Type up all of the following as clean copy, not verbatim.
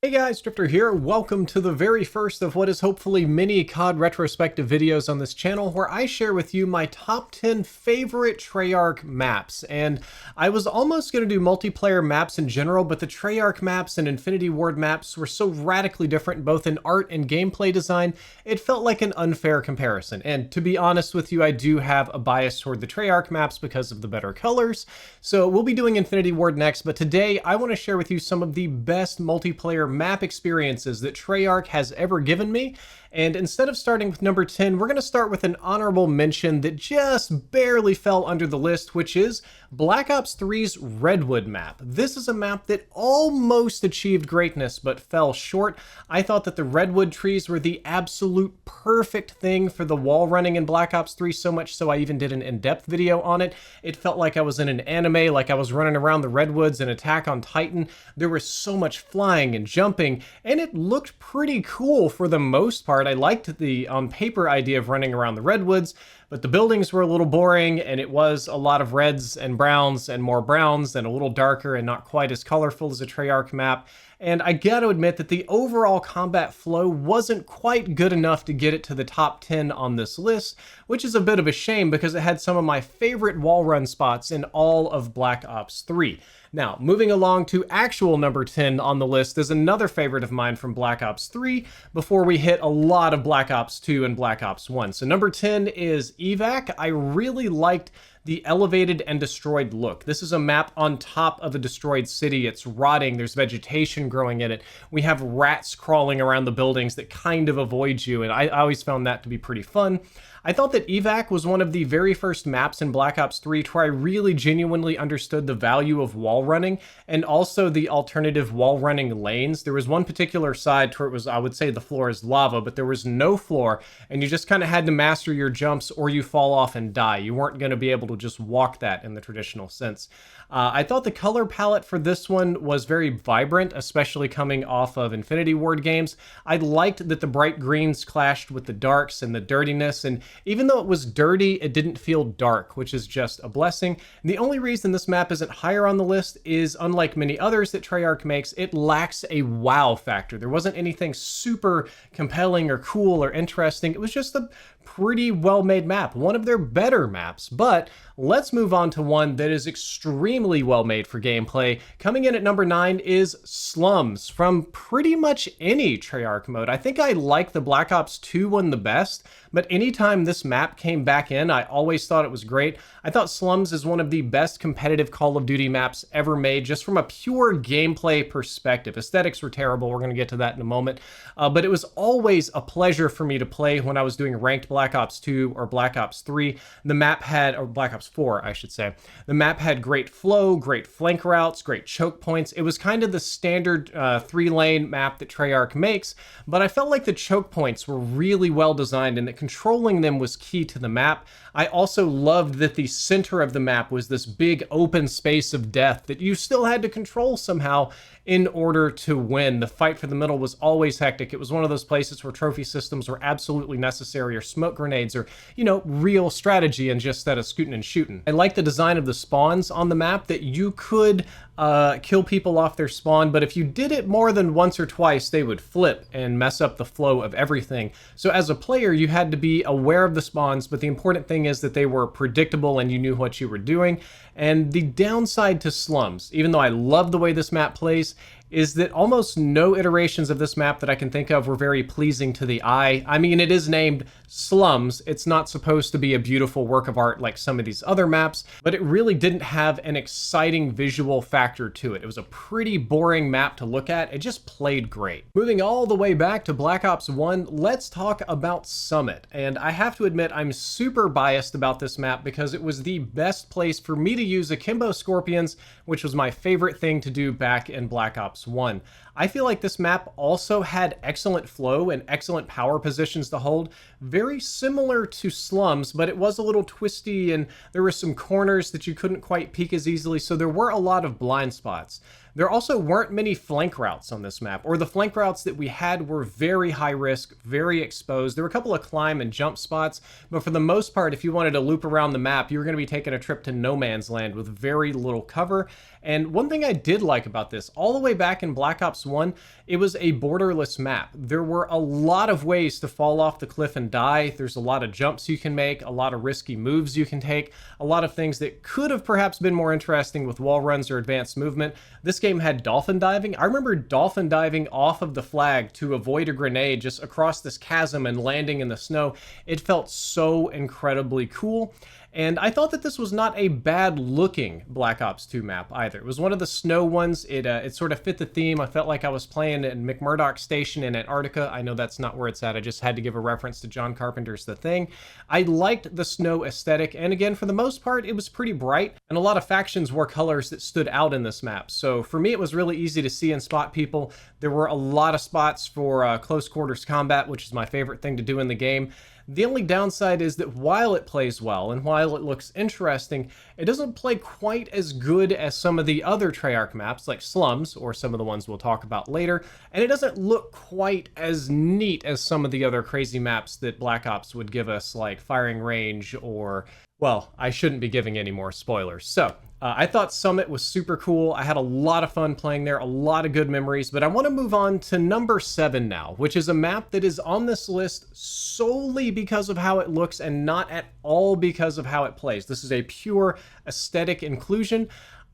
Hey guys, Drifter here. Welcome to the very first of what is hopefully many COD retrospective videos on this channel where I share with you my top 10 favorite Treyarch maps. And I was almost going to do multiplayer maps in general, but the Treyarch maps and Infinity Ward maps were so radically different both in art and gameplay design, it felt like an unfair comparison. And to be honest with you, I do have a bias toward the Treyarch maps because of the better colors. So we'll be doing Infinity Ward next, but today I want to share with you some of the best multiplayer map experiences that Treyarch has ever given me. And instead of starting with number 10, we're going to start with an honorable mention that just barely fell under the list, which is Black Ops 3's Redwood map. This is a map that almost achieved greatness but fell short. I thought that the Redwood trees were the absolute perfect thing for the wall running in Black Ops 3, so much so I even did an in-depth video on it. It felt like I was in an anime, like I was running around the Redwoods in Attack on Titan. There was so much flying and jumping, and it looked pretty cool for the most part. I liked the on paper idea of running around the Redwoods, but the buildings were a little boring, and it was a lot of reds and browns and more browns and a little darker and not quite as colorful as a Treyarch map. And I gotta admit that the overall combat flow wasn't quite good enough to get it to the top 10 on this list, which is a bit of a shame because it had some of my favorite wall run spots in all of Black Ops 3. Now, moving along to actual number 10 on the list is another favorite of mine from Black Ops 3 before we hit a lot of Black Ops 2 and Black Ops 1. So number 10 is Evac. I really liked the elevated and destroyed look. This is a map on top of a destroyed city. It's rotting. There's vegetation growing in it. We have rats crawling around the buildings that kind of avoid you, and I always found that to be pretty fun. I thought that Evac was one of the very first maps in Black Ops 3 where I really genuinely understood the value of wall running and also the alternative wall running lanes. There was one particular side where it was, I would say the floor is lava, but there was no floor, and you just kind of had to master your jumps or you fall off and die. You weren't going to be able to just walk that in the traditional sense. I thought the color palette for this one was very vibrant, especially coming off of Infinity Ward games. I liked that the bright greens clashed with the darks and the dirtiness, and even though it was dirty, it didn't feel dark, which is just a blessing. And the only reason this map isn't higher on the list is, unlike many others that Treyarch makes, it lacks a wow factor. There wasn't anything super compelling or cool or interesting. It was just a pretty well-made map, one of their better maps. But let's move on to one that is extremely well-made for gameplay. Coming in at number 9 is Slums from pretty much any Treyarch mode. I think I like the Black Ops 2 one the best, but anytime this map came back in, I always thought it was great. I thought Slums is one of the best competitive Call of Duty maps ever made, just from a pure gameplay perspective. Aesthetics were terrible, we're going to get to that in a moment, but it was always a pleasure for me to play when I was doing ranked Black Ops 2 or Black Ops 3. The map had, or Black Ops 4, I should say. The map had great flow, great flank routes, great choke points. It was kind of the standard 3-lane map that Treyarch makes, but I felt like the choke points were really well designed and that controlling them was key to the map. I also loved that the center of the map was this big open space of death that you still had to control somehow in order to win. The fight for the middle was always hectic. It was one of those places where trophy systems were absolutely necessary, or smoke grenades, or, you know, real strategy and just instead of scooting and shooting. I like the design of the spawns on the map, that you could kill people off their spawn, but if you did it more than once or twice, they would flip and mess up the flow of everything. So as a player, you had to be aware of the spawns, but the important thing is that they were predictable and you knew what you were doing. And the downside to Slums, even though I love the way this map plays, is that almost no iterations of this map that I can think of were very pleasing to the eye. I mean, it is named Slums. It's not supposed to be a beautiful work of art like some of these other maps, but it really didn't have an exciting visual factor to it. It was a pretty boring map to look at. It just played great. Moving all the way back to Black Ops 1, let's talk about Summit. And I have to admit, I'm super biased about this map because it was the best place for me to use akimbo scorpions, which was my favorite thing to do back in Black Ops 1. I feel like this map also had excellent flow and excellent power positions to hold, very similar to Slums, but it was a little twisty and there were some corners that you couldn't quite peek as easily, so there were a lot of blind spots. There also weren't many flank routes on this map, or the flank routes that we had were very high risk, very exposed. There were a couple of climb and jump spots, but for the most part, if you wanted to loop around the map, you were going to be taking a trip to no man's land with very little cover. And one thing I did like about this, all the way back in Black Ops Ops 1, it was a borderless map. There were a lot of ways to fall off the cliff and die. There's a lot of jumps you can make, a lot of risky moves you can take, a lot of things that could have perhaps been more interesting with wall runs or advanced movement. This game had dolphin diving. I remember dolphin diving off of the flag to avoid a grenade just across this chasm and landing in the snow. It felt so incredibly cool. And I thought that this was not a bad looking Black Ops 2 map either. It was one of the snow ones. It sort of fit the theme. I felt like I was playing in McMurdoch Station in Antarctica. I know that's not where it's at. I just had to give a reference to John Carpenter's The Thing. I liked the snow aesthetic. And again, for the most part, it was pretty bright. And a lot of factions wore colors that stood out in this map. So for me, it was really easy to see and spot people. There were a lot of spots for close quarters combat, which is my favorite thing to do in the game. The only downside is that while it plays well and while it looks interesting, it doesn't play quite as good as some of the other Treyarch maps like Slums, or some of the ones we'll talk about later, and it doesn't look quite as neat as some of the other crazy maps that Black Ops would give us, like Firing Range or, well, I shouldn't be giving any more spoilers. So, I thought Summit was super cool. I had a lot of fun playing there, a lot of good memories, but I want to move on to number 7 now, which is a map that is on this list solely because of how it looks and not at all because of how it plays. This is a pure aesthetic inclusion.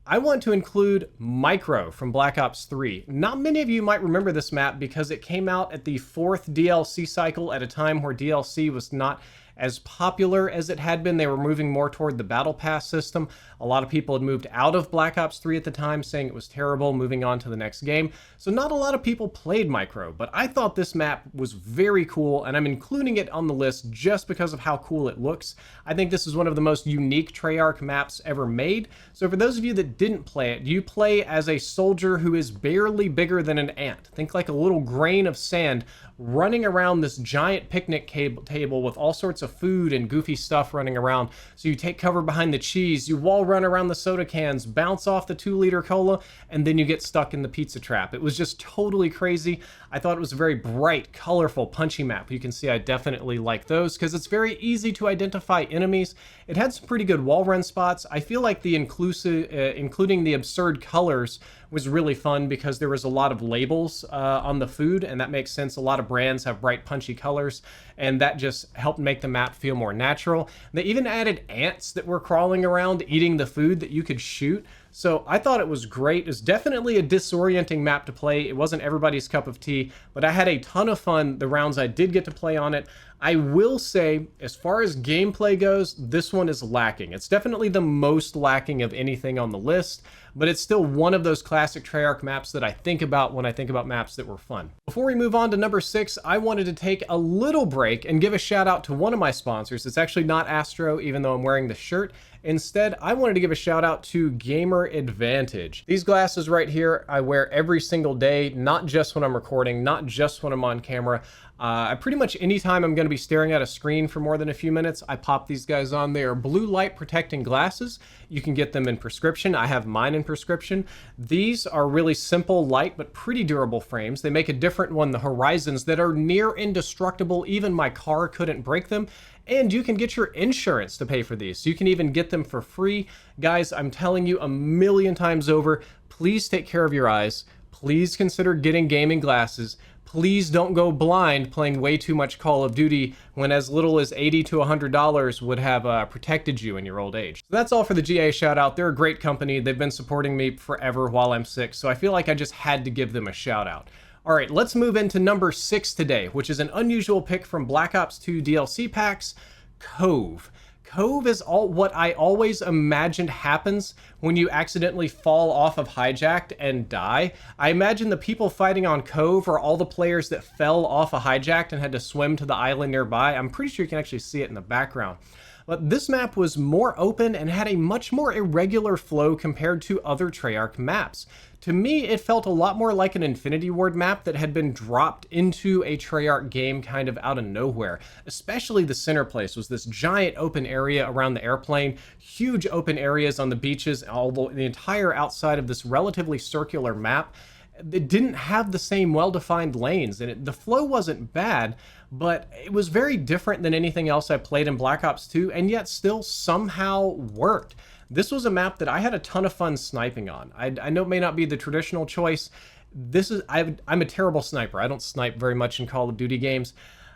I want to include Micro from Black Ops 3. Not many of you might remember this map because it came out at the 4th DLC cycle at a time where DLC was not as popular as it had been. They were moving more toward the Battle Pass system. A lot of people had moved out of Black Ops 3 at the time, saying it was terrible, moving on to the next game. So not a lot of people played Micro, but I thought this map was very cool, and I'm including it on the list just because of how cool it looks. I think this is one of the most unique Treyarch maps ever made. So for those of you that didn't play it, you play as a soldier who is barely bigger than an ant. Think like a little grain of sand running around this giant picnic table with all sorts of food and goofy stuff running around. So you take cover behind the cheese, you wall run around the soda cans, bounce off the 2-liter cola, and then you get stuck in the pizza trap. It was just totally crazy. I thought it was a very bright, colorful, punchy map. You can see I definitely like those because it's very easy to identify enemies. It had some pretty good wall run spots. I feel like the including the absurd colors was really fun because there was a lot of labels on the food, and that makes sense. A lot of brands have bright, punchy colors, and that just helped make the map feel more natural. They even added ants that were crawling around eating the food that you could shoot. So I thought it was great. It was definitely a disorienting map to play. It wasn't everybody's cup of tea, but I had a ton of fun the rounds I did get to play on it. I will say, as far as gameplay goes, this one is lacking. It's definitely the most lacking of anything on the list, but it's still one of those classic Treyarch maps that I think about when I think about maps that were fun. Before we move on to number 6, I wanted to take a little break and give a shout out to one of my sponsors. It's actually not Astro, even though I'm wearing the shirt. Instead, I wanted to give a shout out to Gamer Advantage. These glasses right here, I wear every single day, not just when I'm recording, not just when I'm on camera. Pretty much anytime I'm going to be staring at a screen for more than a few minutes, I pop these guys on. They are blue light protecting glasses. You can get them in prescription. I have mine in prescription. These are really simple, light, but pretty durable frames. They make a different one, the Horizons, that are near indestructible. Even my car couldn't break them. And you can get your insurance to pay for these. So you can even get them for free. Guys, I'm telling you a million times over, please take care of your eyes. Please consider getting gaming glasses. Please don't go blind playing way too much Call of Duty when as little as $80 to $100 would have protected you in your old age. So that's all for the GA shout out. They're a great company. They've been supporting me forever while I'm sick, so I feel like I just had to give them a shout out. All right, let's move into number 6 today, which is an unusual pick from Black Ops 2 DLC packs, Cove. Cove is what I always imagined happens when you accidentally fall off of Hijacked and die. I imagine the people fighting on Cove are all the players that fell off of Hijacked and had to swim to the island nearby. I'm pretty sure you can actually see it in the background. But this map was more open and had a much more irregular flow compared to other Treyarch maps. To me, it felt a lot more like an Infinity Ward map that had been dropped into a Treyarch game kind of out of nowhere. Especially the center place was this giant open area around the airplane, huge open areas on the beaches, although the entire outside of this relatively circular map. It didn't have the same well-defined lanes, and the flow wasn't bad, but it was very different than anything else I played in Black Ops 2, and yet still somehow worked. This was a map that I had a ton of fun sniping on. I know it may not be the traditional choice. I'm a terrible sniper. I don't snipe very much in Call of Duty games.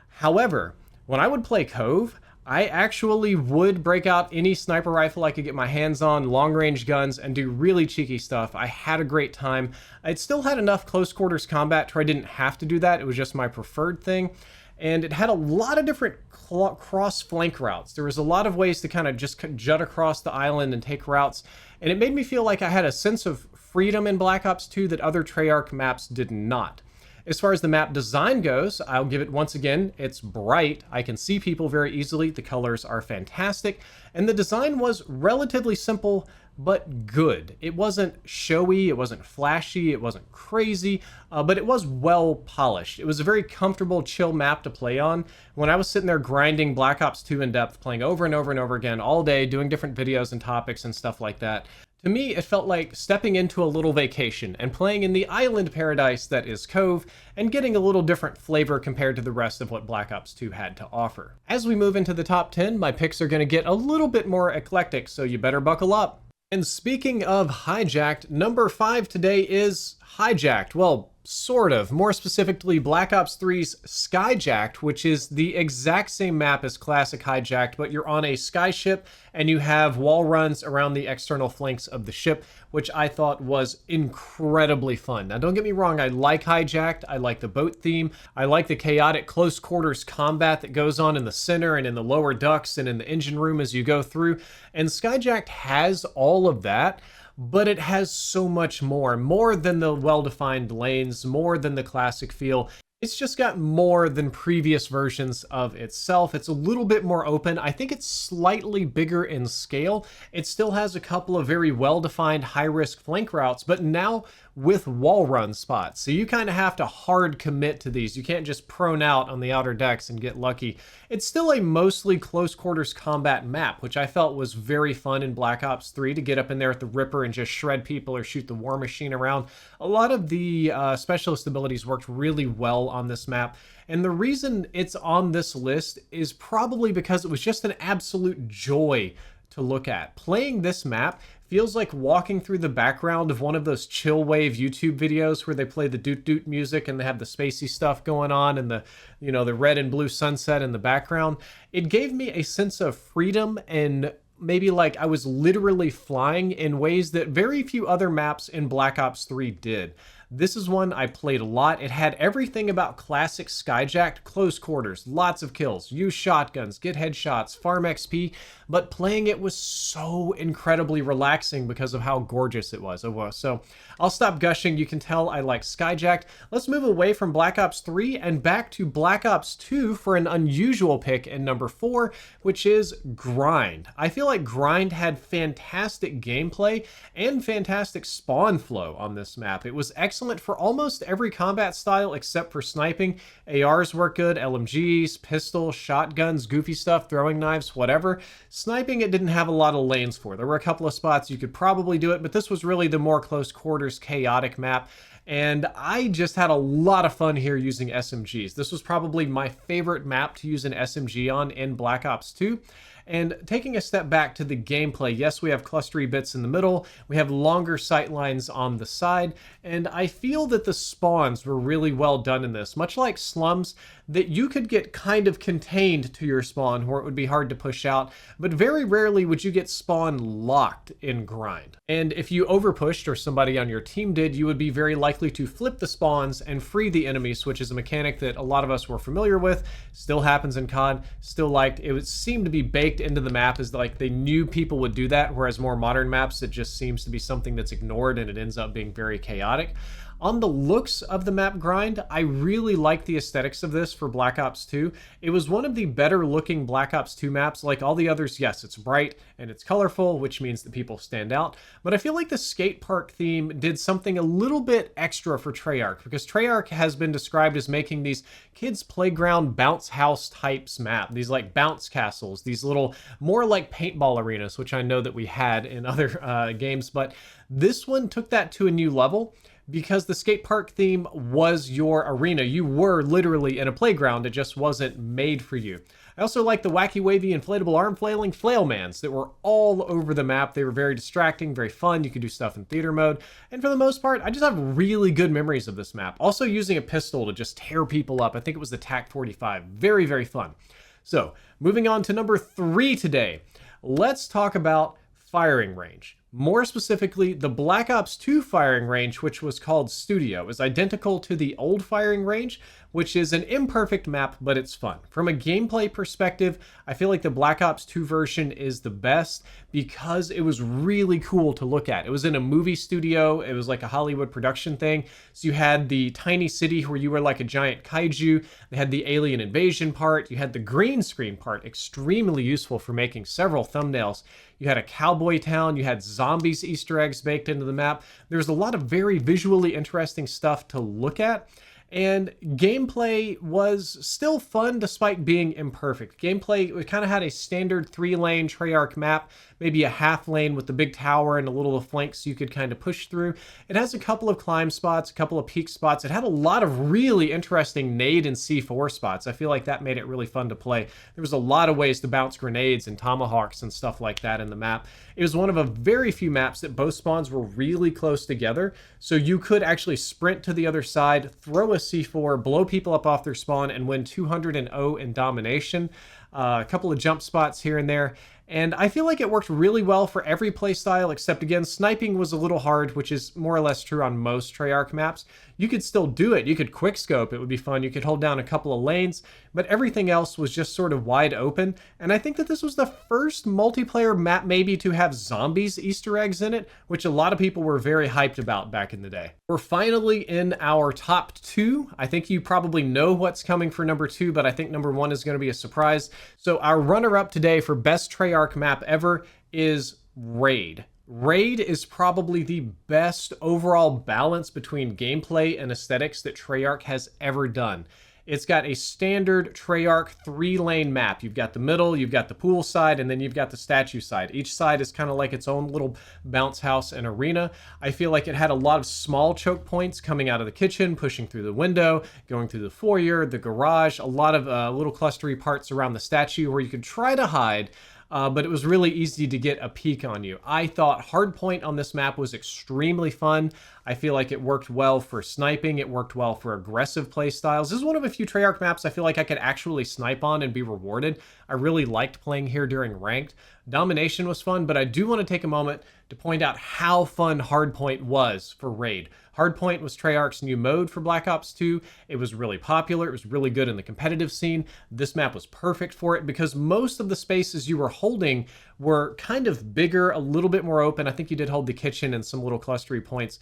However, when I would play Cove, I actually would break out any sniper rifle I could get my hands on, long range guns, and do really cheeky stuff. I had a great time. It still had enough close quarters combat where I didn't have to do that. It was just my preferred thing. And it had a lot of different cross flank routes. There was a lot of ways to kind of just jut across the island and take routes. And it made me feel like I had a sense of freedom in Black Ops 2 that other Treyarch maps did not. As far as the map design goes, I'll give it once again, it's bright. I can see people very easily. The colors are fantastic. And the design was relatively simple, but good. It wasn't showy, it wasn't flashy, it wasn't crazy, but it was well polished. It was a very comfortable, chill map to play on. When I was sitting there grinding Black Ops 2 in depth, playing over and over and over again all day, doing different videos and topics and stuff like that, to me, it felt like stepping into a little vacation and playing in the island paradise that is Cove and getting a little different flavor compared to the rest of what Black Ops 2 had to offer. As we move into the top 10, my picks are going to get a little bit more eclectic, so you better buckle up. And speaking of Hijacked, number 5 today is Hijacked. Well, sort of. More specifically, Black Ops 3's Skyjacked, which is the exact same map as classic Hijacked, but you're on a skyship and you have wall runs around the external flanks of the ship, which I thought was incredibly fun. Now, don't get me wrong, I like Hijacked. I like the boat theme. I like the chaotic close quarters combat that goes on in the center and in the lower ducts and in the engine room as you go through. And Skyjacked has all of that, but it has so much more than the well-defined lanes, more than the classic feel. It's just got more than previous versions of itself. It's a little bit more open. I think it's slightly bigger in scale. It still has a couple of very well-defined high-risk flank routes, but now with wall run spots. So you kind of have to hard commit to these. You can't just prone out on the outer decks and get lucky. It's still a mostly close quarters combat map, which I felt was very fun in Black Ops 3 to get up in there with the Ripper and just shred people or shoot the war machine around. A lot of the specialist abilities worked really well on this map. And the reason it's on this list is probably because it was just an absolute joy to look at. Playing this map feels like walking through the background of one of those chill wave YouTube videos where they play the doot doot music and they have the spacey stuff going on and the, you know, the red and blue sunset in the background. It gave me a sense of freedom and maybe like I was literally flying in ways that very few other maps in Black Ops 3 did. This is one I played a lot. It had everything about classic Skyjacked, close quarters, lots of kills, use shotguns, get headshots, farm XP, but playing it was so incredibly relaxing because of how gorgeous it was. So I'll stop gushing. You can tell I like Skyjacked. Let's move away from Black Ops 3 and back to Black Ops 2 for an unusual pick in number 4, which is Grind. I feel like Grind had fantastic gameplay and fantastic spawn flow on this map. It was excellent for almost every combat style except for sniping. ARs work good, LMGs, pistols, shotguns, goofy stuff, throwing knives, whatever. Sniping, it didn't have a lot of lanes for. There were a couple of spots you could probably do it, but this was really the more close quarters, chaotic map. And I just had a lot of fun here using SMGs. This was probably my favorite map to use an SMG on in Black Ops 2. And taking a step back to the gameplay, yes, we have clustery bits in the middle, we have longer sight lines on the side, and I feel that the spawns were really well done in this. Much like Slums, that you could get kind of contained to your spawn where it would be hard to push out, but very rarely would you get spawn locked in Grind. And if you overpushed or somebody on your team did, you would be very likely to flip the spawns and free the enemies, which is a mechanic that a lot of us were familiar with, still happens in CoD, still liked. It would seem to be baked into the map as like they knew people would do that, whereas more modern maps, it just seems to be something that's ignored and it ends up being very chaotic. On the looks of the map Grind, I really like the aesthetics of this for Black Ops 2. It was one of the better looking Black Ops 2 maps. Like all the others, yes, it's bright and it's colorful, which means that people stand out. But I feel like the skate park theme did something a little bit extra for Treyarch, because Treyarch has been described as making these kids playground bounce house types map, these like bounce castles, these little more like paintball arenas, which I know that we had in other games, but this one took that to a new level. because the skate park theme was your arena. You were literally in a playground. It just wasn't made for you. I also like the wacky, wavy, inflatable arm flailing flailmans that were all over the map. They were very distracting, very fun. You could do stuff in theater mode. And for the most part, I just have really good memories of this map. Also using a pistol to just tear people up. I think it was the TAC 45. Very, very fun. So moving on to number 3 today, let's talk about firing range. More specifically, the Black Ops 2 firing range, which was called Studio, is identical to the old firing range, which is an imperfect map, but it's fun. From a gameplay perspective, I feel like the Black Ops 2 version is the best because it was really cool to look at. It was in a movie studio. It was like a Hollywood production thing. So you had the tiny city where you were like a giant kaiju. They had the alien invasion part. You had the green screen part, extremely useful for making several thumbnails. You had a cowboy town. You had zombies Easter eggs baked into the map. There's a lot of very visually interesting stuff to look at. And gameplay was still fun despite being imperfect. Gameplay, it kind of had a standard 3-lane Treyarch map, maybe a half lane with the big tower and a little of flanks you could kind of push through. It has a couple of climb spots, a couple of peak spots. It had a lot of really interesting nade and C4 spots. I feel like that made it really fun to play. There was a lot of ways to bounce grenades and tomahawks and stuff like that in the map. It was one of a very few maps that both spawns were really close together, so you could actually sprint to the other side, throw a C4, blow people up off their spawn, and win 200-0 in domination. A couple of jump spots here and there. And I feel like it worked really well for every playstyle, except again, sniping was a little hard, which is more or less true on most Treyarch maps. You could still do it. You could quickscope. It would be fun. You could hold down a couple of lanes, but everything else was just sort of wide open. And I think that this was the first multiplayer map maybe to have zombies Easter eggs in it, which a lot of people were very hyped about back in the day. We're finally in our top 2. I think you probably know what's coming for number 2, but I think number 1 is going to be a surprise. So our runner-up today for best Treyarch map ever is Raid. Raid is probably the best overall balance between gameplay and aesthetics that Treyarch has ever done. It's got a standard Treyarch 3-lane map. You've got the middle, you've got the pool side, and then you've got the statue side. Each side is kind of like its own little bounce house and arena. I feel like it had a lot of small choke points coming out of the kitchen, pushing through the window, going through the foyer, the garage, a lot of little clustery parts around the statue where you could try to hide, but it was really easy to get a peek on you. I thought hardpoint on this map was extremely fun. I feel like it worked well for sniping. It worked well for aggressive play styles. This is one of a few Treyarch maps I feel like I could actually snipe on and be rewarded. I really liked playing here during ranked. Domination was fun, but I do want to take a moment to point out how fun hardpoint was for Raid. Hardpoint was Treyarch's new mode for Black Ops 2. It was really popular. It was really good in the competitive scene. This map was perfect for it because most of the spaces you were holding were kind of bigger, a little bit more open. I think you did hold the kitchen and some little clustery points.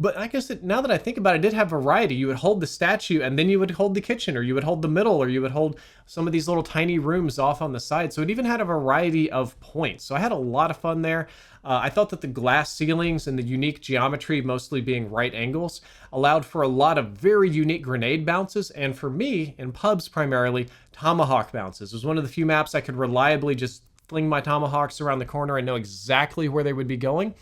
But I guess now that I think about it, it did have variety. You would hold the statue and then you would hold the kitchen, or you would hold the middle, or you would hold some of these little tiny rooms off on the side. So it even had a variety of points. So I had a lot of fun there. I thought that the glass ceilings and the unique geometry, mostly being right angles, allowed for a lot of very unique grenade bounces. And for me, in pubs primarily, tomahawk bounces. It was one of the few maps I could reliably just fling my tomahawks around the corner and know exactly where they would be going.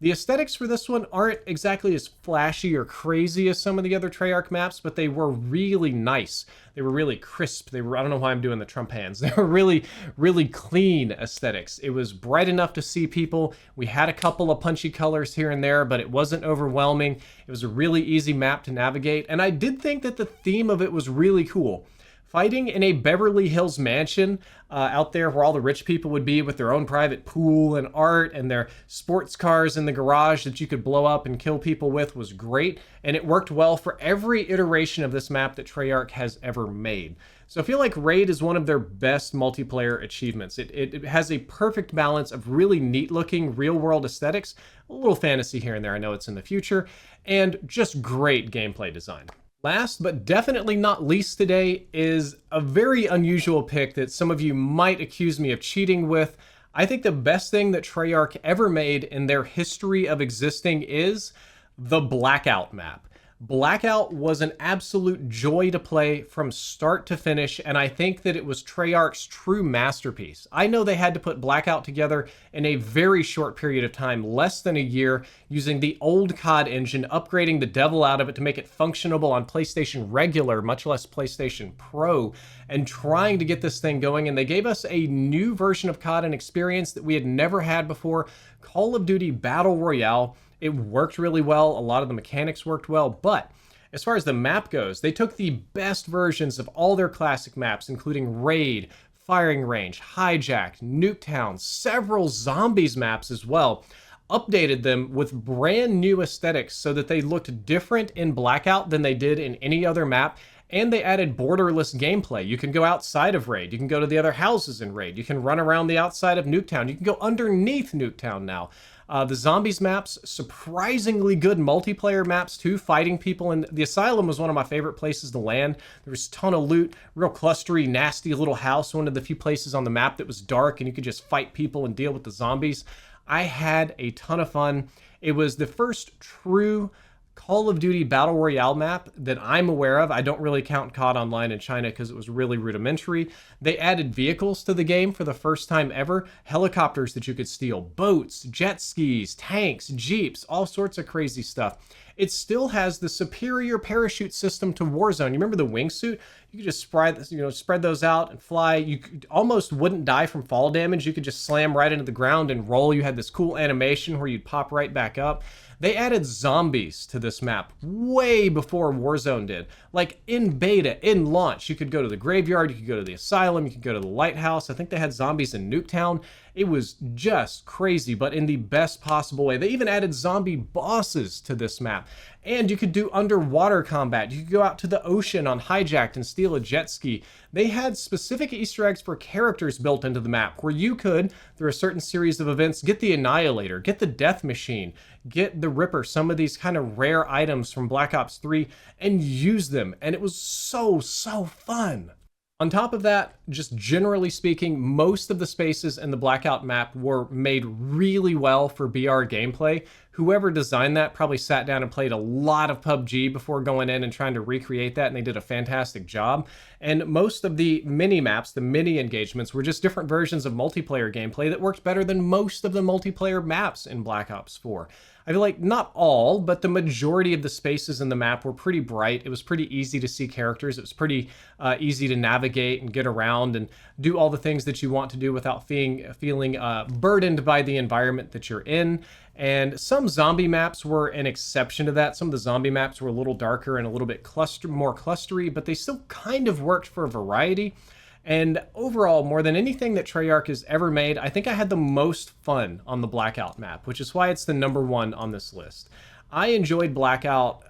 The aesthetics for this one aren't exactly as flashy or crazy as some of the other Treyarch maps, but they were really nice. They were really crisp. They were, I don't know why I'm doing the Trump hands. They were really, really clean aesthetics. It was bright enough to see people. We had a couple of punchy colors here and there, but it wasn't overwhelming. It was a really easy map to navigate, and I did think that the theme of it was really cool. Fighting in a Beverly Hills mansion out there where all the rich people would be with their own private pool and art and their sports cars in the garage that you could blow up and kill people with was great. And it worked well for every iteration of this map that Treyarch has ever made. So I feel like Raid is one of their best multiplayer achievements. It has a perfect balance of really neat looking real world aesthetics, a little fantasy here and there, I know it's in the future, and just great gameplay design. Last but definitely not least today is a very unusual pick that some of you might accuse me of cheating with. I think the best thing that Treyarch ever made in their history of existing is the Blackout map. Blackout was an absolute joy to play from start to finish, and I think that it was Treyarch's true masterpiece. I know they had to put Blackout together in a very short period of time, less than a year, using the old CoD engine, upgrading the devil out of it to make it functionable on PlayStation Regular, much less PlayStation Pro, and trying to get this thing going. And they gave us a new version of CoD, an experience that we had never had before, Call of Duty Battle Royale. It worked really well. A lot of the mechanics worked well, but as far as the map goes, they took the best versions of all their classic maps, including Raid, Firing Range, Hijacked, Nuketown, several Zombies maps as well, updated them with brand new aesthetics so that they looked different in Blackout than they did in any other map. And they added borderless gameplay. You can go outside of Raid. You can go to the other houses in Raid. You can run around the outside of Nuketown. You can go underneath Nuketown now. The Zombies maps, surprisingly good multiplayer maps too, fighting people. And the Asylum was one of my favorite places to land. There was a ton of loot, real clustery, nasty little house, one of the few places on the map that was dark and you could just fight people and deal with the zombies. I had a ton of fun. It was the first true Call of Duty Battle Royale map that I'm aware of. I don't really count CoD Online in China because it was really rudimentary. They added vehicles to the game for the first time ever. Helicopters that you could steal, boats, jet skis, tanks, jeeps, all sorts of crazy stuff. It still has the superior parachute system to Warzone. You remember the wingsuit? You could just spread those out and fly. You almost wouldn't die from fall damage. You could just slam right into the ground and roll. You had this cool animation where you'd pop right back up. They added zombies to this map way before Warzone did. Like in beta, in launch, you could go to the graveyard, you could go to the asylum, you could go to the lighthouse. I think they had zombies in Nuketown. It was just crazy, but in the best possible way. They even added zombie bosses to this map. And you could do underwater combat. You could go out to the ocean on Hijacked and steal a jet ski. They had specific Easter eggs for characters built into the map where you could, through a certain series of events, get the Annihilator, get the Death Machine, get the Ripper, some of these kind of rare items from Black Ops 3, and use them. And it was so fun. On top of that, just generally speaking, most of the spaces in the Blackout map were made really well for BR gameplay. Whoever designed that probably sat down and played a lot of PUBG before going in and trying to recreate that, and they did a fantastic job. And most of the mini maps, the mini engagements, were just different versions of multiplayer gameplay that worked better than most of the multiplayer maps in Black Ops 4. I feel like not all, but the majority of the spaces in the map were pretty bright. It was pretty easy to see characters. It was pretty easy to navigate and get around and do all the things that you want to do without feeling burdened by the environment that you're in. And some zombie maps were an exception to that. Some of the zombie maps were a little darker and a little bit more clustery, but they still kind of worked for a variety. And overall, more than anything that Treyarch has ever made, I think I had the most fun on the Blackout map, which is why it's the #1 on this list. I enjoyed Blackout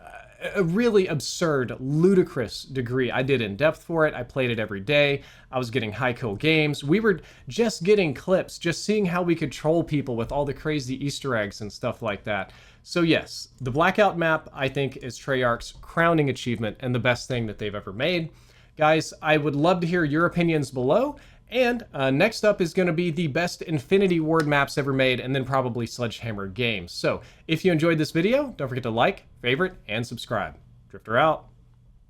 a really absurd, ludicrous degree. I did in-depth for it. I played it every day. I was getting high kill games. We were just getting clips, just seeing how we could troll people with all the crazy Easter eggs and stuff like that. So yes, the Blackout map, I think, is Treyarch's crowning achievement and the best thing that they've ever made. Guys, I would love to hear your opinions below. And next up is going to be the best Infinity Ward maps ever made, and then probably Sledgehammer games. So if you enjoyed this video, don't forget to like, favorite, and subscribe. Drifter out.